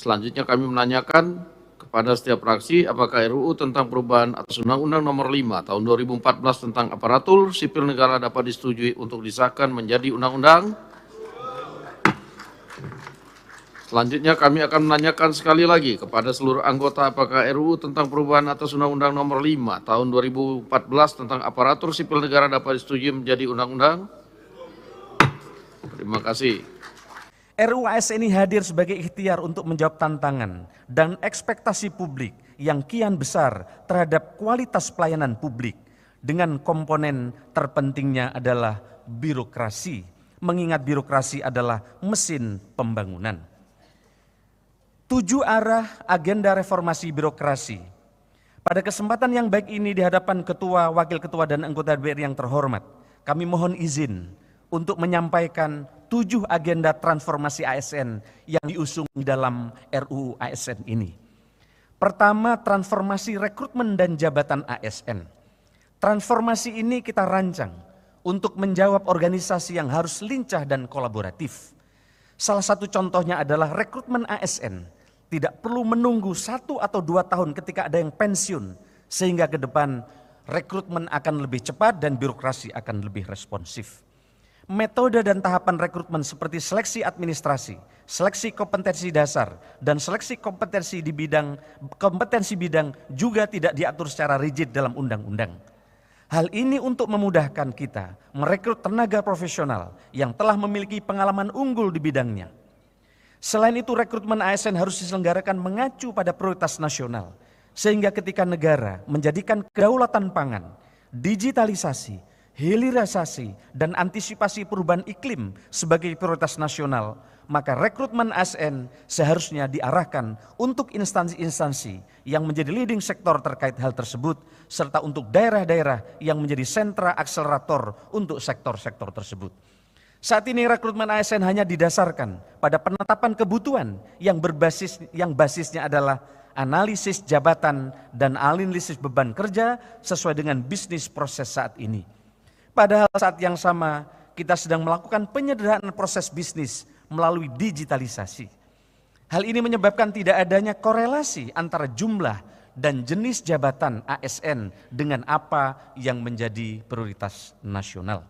Selanjutnya kami menanyakan kepada setiap fraksi apakah RUU tentang perubahan atas Undang-Undang Nomor 5 Tahun 2014 tentang aparatur sipil negara dapat disetujui untuk disahkan menjadi undang-undang. Selanjutnya kami akan menanyakan sekali lagi kepada seluruh anggota apakah RUU tentang perubahan atas Undang-Undang Nomor 5 Tahun 2014 tentang aparatur sipil negara dapat disetujui menjadi undang-undang. Terima kasih. RUU ASN ini hadir sebagai ikhtiar untuk menjawab tantangan dan ekspektasi publik yang kian besar terhadap kualitas pelayanan publik dengan komponen terpentingnya adalah birokrasi, mengingat birokrasi adalah mesin pembangunan. 7 arah agenda reformasi birokrasi. Pada kesempatan yang baik ini di hadapan Ketua, Wakil Ketua, dan anggota DPR yang terhormat, kami mohon izin untuk menyampaikan 7 agenda transformasi ASN yang diusung dalam RUU ASN ini. Pertama, transformasi rekrutmen dan jabatan ASN. Transformasi ini kita rancang untuk menjawab organisasi yang harus lincah dan kolaboratif. Salah satu contohnya adalah rekrutmen ASN. Tidak perlu menunggu 1 atau 2 tahun ketika ada yang pensiun, sehingga ke depan rekrutmen akan lebih cepat dan birokrasi akan lebih responsif. Metode dan tahapan rekrutmen seperti seleksi administrasi, seleksi kompetensi dasar, dan seleksi kompetensi bidang juga tidak diatur secara rigid dalam undang-undang. Hal ini untuk memudahkan kita merekrut tenaga profesional yang telah memiliki pengalaman unggul di bidangnya. Selain itu, rekrutmen ASN harus diselenggarakan mengacu pada prioritas nasional, sehingga ketika negara menjadikan kedaulatan pangan, digitalisasi, hilirisasi, dan antisipasi perubahan iklim sebagai prioritas nasional, maka rekrutmen ASN seharusnya diarahkan untuk instansi-instansi yang menjadi leading sektor terkait hal tersebut, serta untuk daerah-daerah yang menjadi sentra akselerator untuk sektor-sektor tersebut. Saat ini rekrutmen ASN hanya didasarkan pada penetapan kebutuhan yang basisnya adalah analisis jabatan dan analisis beban kerja sesuai dengan bisnis proses saat ini. Padahal saat yang sama kita sedang melakukan penyederhanaan proses bisnis melalui digitalisasi. Hal ini menyebabkan tidak adanya korelasi antara jumlah dan jenis jabatan ASN dengan apa yang menjadi prioritas nasional.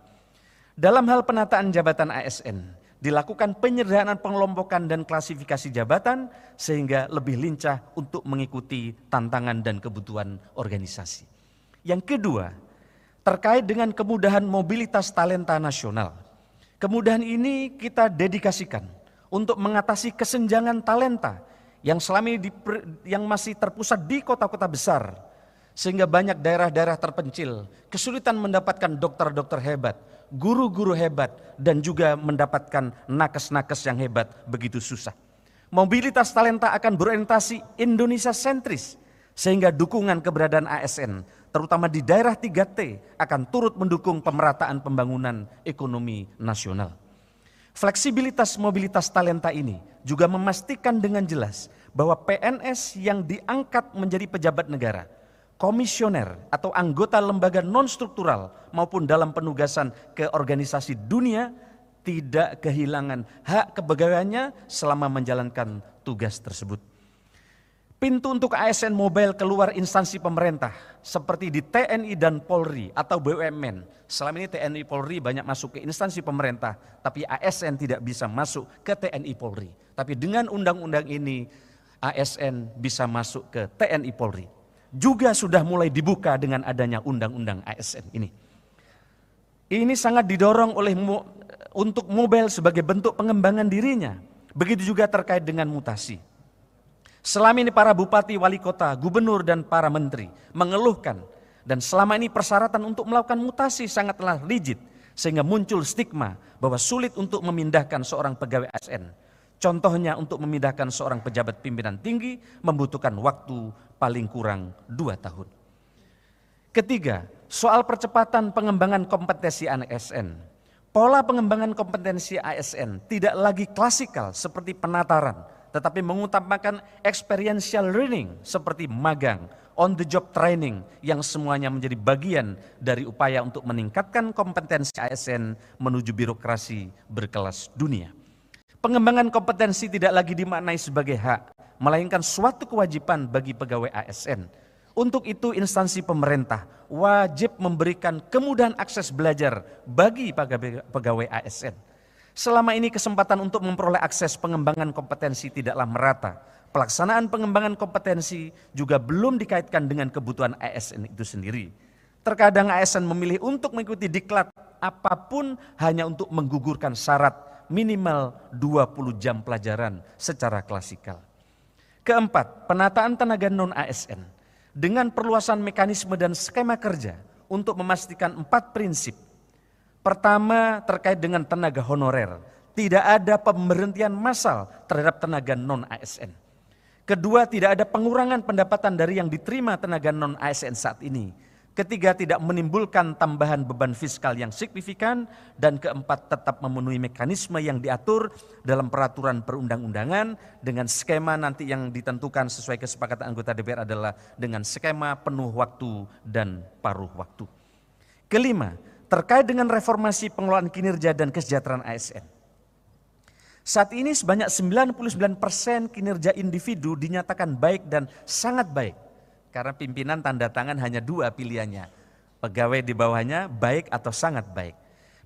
Dalam hal penataan jabatan ASN, dilakukan penyederhanaan pengelompokan dan klasifikasi jabatan sehingga lebih lincah untuk mengikuti tantangan dan kebutuhan organisasi. Yang kedua, terkait dengan kemudahan mobilitas talenta nasional. Kemudahan ini kita dedikasikan untuk mengatasi kesenjangan talenta yang selama ini yang masih terpusat di kota-kota besar, sehingga banyak daerah-daerah terpencil kesulitan mendapatkan dokter-dokter hebat, guru-guru hebat, dan juga mendapatkan nakes-nakes yang hebat begitu susah. Mobilitas talenta akan berorientasi Indonesia sentris, sehingga dukungan keberadaan ASN terutama di daerah 3T akan turut mendukung pemerataan pembangunan ekonomi nasional. Fleksibilitas mobilitas talenta ini juga memastikan dengan jelas bahwa PNS yang diangkat menjadi pejabat negara, komisioner atau anggota lembaga non-struktural maupun dalam penugasan ke organisasi dunia tidak kehilangan hak kepegawaiannya selama menjalankan tugas tersebut. Pintu untuk ASN mobile keluar instansi pemerintah seperti di TNI dan Polri atau BUMN. Selama ini TNI Polri banyak masuk ke instansi pemerintah, tapi ASN tidak bisa masuk ke TNI Polri. Tapi dengan undang-undang ini ASN bisa masuk ke TNI Polri. Juga sudah mulai dibuka dengan adanya undang-undang ASN ini. Ini sangat didorong oleh untuk mobile sebagai bentuk pengembangan dirinya. Begitu juga terkait dengan mutasi. Selama ini para bupati, wali kota, gubernur, dan para menteri mengeluhkan dan selama ini persyaratan untuk melakukan mutasi sangatlah rigid sehingga muncul stigma bahwa sulit untuk memindahkan seorang pegawai ASN. Contohnya untuk memindahkan seorang pejabat pimpinan tinggi membutuhkan waktu paling kurang 2 tahun. Ketiga, soal percepatan pengembangan kompetensi ASN. Pola pengembangan kompetensi ASN tidak lagi klasikal seperti penataran, tetapi mengutamakan experiential learning seperti magang, on the job training yang semuanya menjadi bagian dari upaya untuk meningkatkan kompetensi ASN menuju birokrasi berkelas dunia. Pengembangan kompetensi tidak lagi dimaknai sebagai hak, melainkan suatu kewajiban bagi pegawai ASN. Untuk itu instansi pemerintah wajib memberikan kemudahan akses belajar bagi pegawai ASN. Selama ini kesempatan untuk memperoleh akses pengembangan kompetensi tidaklah merata. Pelaksanaan pengembangan kompetensi juga belum dikaitkan dengan kebutuhan ASN itu sendiri. Terkadang ASN memilih untuk mengikuti diklat apapun hanya untuk menggugurkan syarat minimal 20 jam pelajaran secara klasikal. Keempat, penataan tenaga non-ASN dengan perluasan mekanisme dan skema kerja untuk memastikan 4 prinsip. Pertama, terkait dengan tenaga honorer, tidak ada pemberhentian massal terhadap tenaga non-ASN. Kedua, tidak ada pengurangan pendapatan dari yang diterima tenaga non-ASN saat ini. Ketiga, tidak menimbulkan tambahan beban fiskal yang signifikan. Dan keempat, tetap memenuhi mekanisme yang diatur dalam peraturan perundang-undangan dengan skema nanti yang ditentukan sesuai kesepakatan anggota DPR adalah dengan skema penuh waktu dan paruh waktu. Kelima, terkait dengan reformasi pengelolaan kinerja dan kesejahteraan ASN. Saat ini sebanyak 99% kinerja individu dinyatakan baik dan sangat baik. Karena pimpinan tanda tangan hanya 2 pilihannya. Pegawai di bawahnya baik atau sangat baik.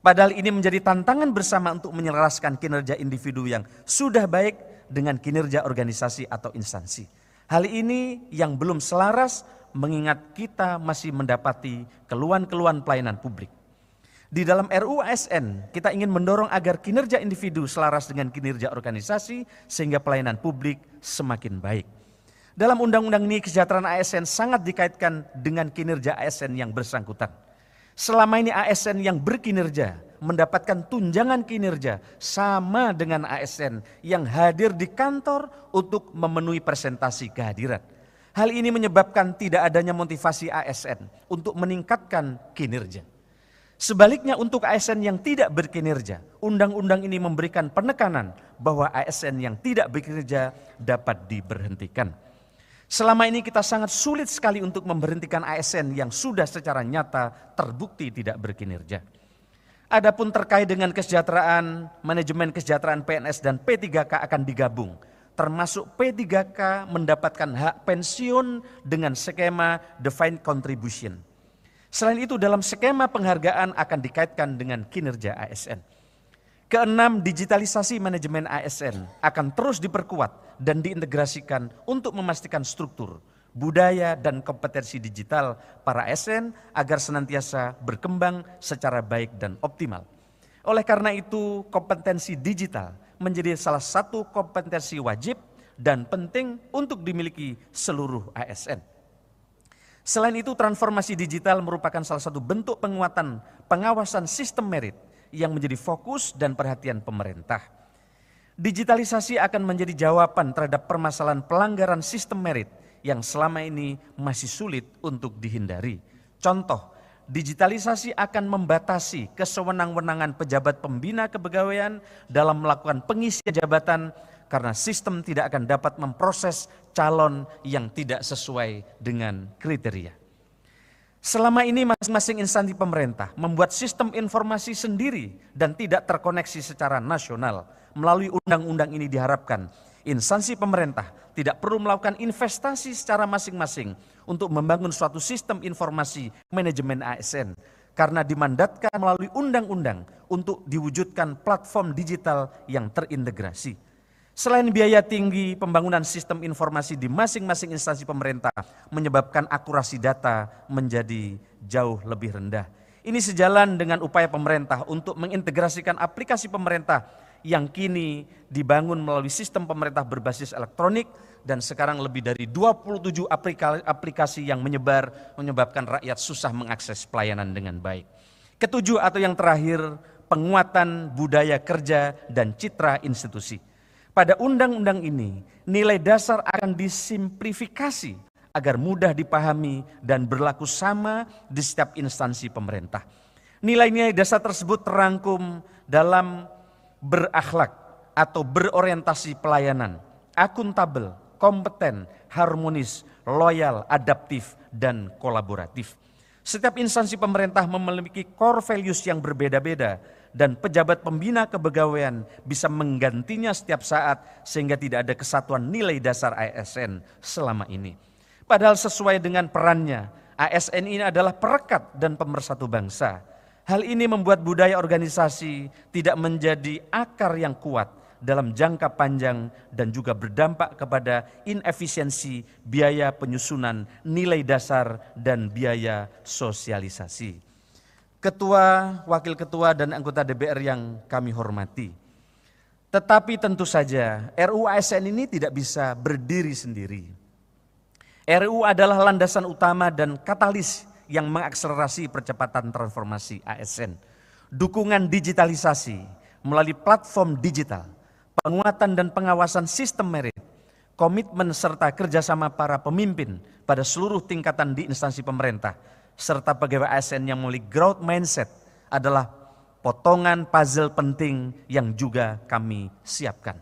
Padahal ini menjadi tantangan bersama untuk menyelaraskan kinerja individu yang sudah baik dengan kinerja organisasi atau instansi. Hal ini yang belum selaras mengingat kita masih mendapati keluhan-keluhan pelayanan publik. Di dalam RUU ASN kita ingin mendorong agar kinerja individu selaras dengan kinerja organisasi sehingga pelayanan publik semakin baik. Dalam undang-undang ini kesejahteraan ASN sangat dikaitkan dengan kinerja ASN yang bersangkutan. Selama ini ASN yang berkinerja mendapatkan tunjangan kinerja sama dengan ASN yang hadir di kantor untuk memenuhi presentasi kehadiran. Hal ini menyebabkan tidak adanya motivasi ASN untuk meningkatkan kinerja. Sebaliknya untuk ASN yang tidak berkinerja, undang-undang ini memberikan penekanan bahwa ASN yang tidak bekerja dapat diberhentikan. Selama ini kita sangat sulit sekali untuk memberhentikan ASN yang sudah secara nyata terbukti tidak berkinerja. Adapun terkait dengan kesejahteraan, manajemen kesejahteraan PNS dan P3K akan digabung. Termasuk P3K mendapatkan hak pensiun dengan skema defined contribution. Selain itu dalam skema penghargaan akan dikaitkan dengan kinerja ASN. Keenam, digitalisasi manajemen ASN akan terus diperkuat dan diintegrasikan untuk memastikan struktur, budaya, dan kompetensi digital para ASN agar senantiasa berkembang secara baik dan optimal. Oleh karena itu, kompetensi digital menjadi salah satu kompetensi wajib dan penting untuk dimiliki seluruh ASN. Selain itu, transformasi digital merupakan salah satu bentuk penguatan pengawasan sistem merit yang menjadi fokus dan perhatian pemerintah. Digitalisasi akan menjadi jawaban terhadap permasalahan pelanggaran sistem merit yang selama ini masih sulit untuk dihindari. Contoh, digitalisasi akan membatasi kesewenang-wenangan pejabat pembina kepegawaian dalam melakukan pengisian jabatan karena sistem tidak akan dapat memproses calon yang tidak sesuai dengan kriteria. Selama ini masing-masing instansi pemerintah membuat sistem informasi sendiri dan tidak terkoneksi secara nasional. Melalui undang-undang ini diharapkan instansi pemerintah tidak perlu melakukan investasi secara masing-masing untuk membangun suatu sistem informasi manajemen ASN. Karena dimandatkan melalui undang-undang untuk diwujudkan platform digital yang terintegrasi. Selain biaya tinggi, pembangunan sistem informasi di masing-masing instansi pemerintah menyebabkan akurasi data menjadi jauh lebih rendah. Ini sejalan dengan upaya pemerintah untuk mengintegrasikan aplikasi pemerintah yang kini dibangun melalui sistem pemerintah berbasis elektronik dan sekarang lebih dari 27 aplikasi yang menyebabkan rakyat susah mengakses pelayanan dengan baik. Ketujuh atau yang terakhir, penguatan budaya kerja dan citra institusi. Pada undang-undang ini, nilai dasar akan disimplifikasi agar mudah dipahami dan berlaku sama di setiap instansi pemerintah. Nilai-nilai dasar tersebut terangkum dalam berakhlak atau berorientasi pelayanan, akuntabel, kompeten, harmonis, loyal, adaptif, dan kolaboratif. Setiap instansi pemerintah memiliki core values yang berbeda-beda dan pejabat pembina kepegawaian bisa menggantinya setiap saat sehingga tidak ada kesatuan nilai dasar ASN selama ini. Padahal sesuai dengan perannya, ASN ini adalah perekat dan pemersatu bangsa. Hal ini membuat budaya organisasi tidak menjadi akar yang kuat dalam jangka panjang dan juga berdampak kepada inefisiensi biaya penyusunan nilai dasar dan biaya sosialisasi. Ketua, wakil ketua dan anggota DPR yang kami hormati. Tetapi tentu saja RUU ASN ini tidak bisa berdiri sendiri. RUU adalah landasan utama dan katalis yang mengakselerasi percepatan transformasi ASN. Dukungan digitalisasi melalui platform digital, penguatan dan pengawasan sistem merit, komitmen serta kerjasama para pemimpin pada seluruh tingkatan di instansi pemerintah, serta pegawai ASN yang memiliki growth mindset adalah potongan puzzle penting yang juga kami siapkan.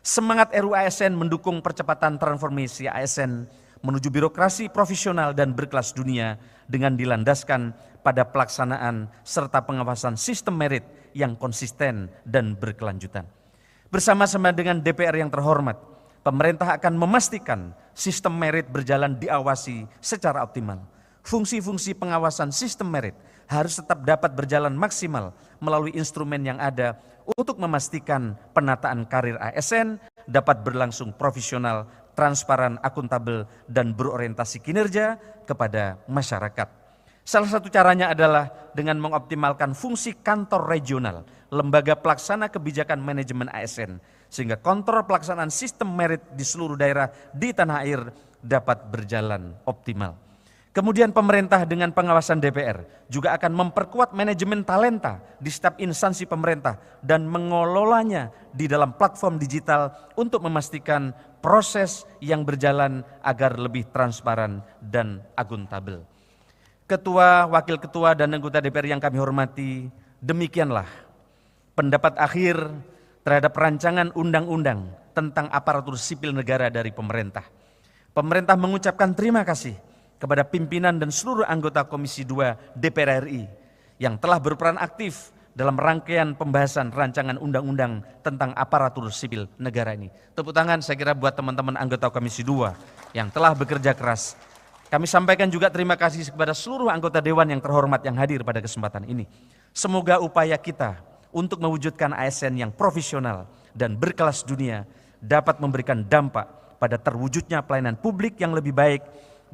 Semangat RUU ASN mendukung percepatan transformasi ASN menuju birokrasi profesional dan berkelas dunia dengan dilandaskan pada pelaksanaan serta pengawasan sistem merit yang konsisten dan berkelanjutan. Bersama-sama dengan DPR yang terhormat, pemerintah akan memastikan sistem merit berjalan diawasi secara optimal. Fungsi-fungsi pengawasan sistem merit harus tetap dapat berjalan maksimal melalui instrumen yang ada untuk memastikan penataan karir ASN dapat berlangsung profesional, transparan, akuntabel, dan berorientasi kinerja kepada masyarakat. Salah satu caranya adalah dengan mengoptimalkan fungsi kantor regional, lembaga pelaksana kebijakan manajemen ASN, sehingga kontrol pelaksanaan sistem merit di seluruh daerah di tanah air dapat berjalan optimal. Kemudian pemerintah dengan pengawasan DPR juga akan memperkuat manajemen talenta di setiap instansi pemerintah dan mengelolanya di dalam platform digital untuk memastikan proses yang berjalan agar lebih transparan dan akuntabel. Ketua, wakil ketua, dan anggota DPR yang kami hormati, demikianlah pendapat akhir terhadap rancangan undang-undang tentang aparatur sipil negara dari pemerintah. Pemerintah mengucapkan terima kasih kepada pimpinan dan seluruh anggota Komisi 2 DPR RI yang telah berperan aktif dalam rangkaian pembahasan rancangan undang-undang tentang aparatur sipil negara ini. Tepuk tangan saya kira buat teman-teman anggota Komisi 2 yang telah bekerja keras. Kami sampaikan juga terima kasih kepada seluruh anggota Dewan yang terhormat yang hadir pada kesempatan ini. Semoga upaya kita untuk mewujudkan ASN yang profesional dan berkelas dunia dapat memberikan dampak pada terwujudnya pelayanan publik yang lebih baik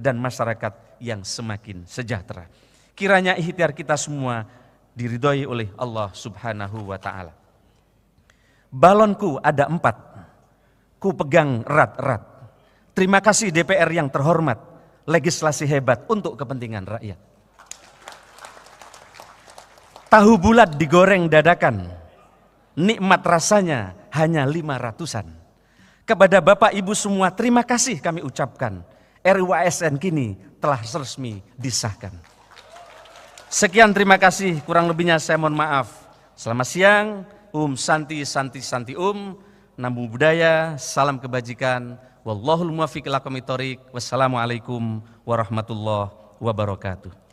dan masyarakat yang semakin sejahtera. Kiranya ikhtiar kita semua diridhoi oleh Allah Subhanahu wa Ta'ala. Balonku ada 4, ku pegang erat-erat. Terima kasih DPR yang terhormat, legislasi hebat untuk kepentingan rakyat. Tahu bulat digoreng dadakan, nikmat rasanya hanya 500-an. Kepada Bapak Ibu semua terima kasih kami ucapkan. RUU ASN kini telah resmi disahkan. Sekian terima kasih, kurang lebihnya saya mohon maaf. Selamat siang, Santi Santi Santi Namo Buddhaya, salam kebajikan. Wallahul muwaffiq ila aqwamit thoriq. Wassalamualaikum warahmatullahi wabarakatuh.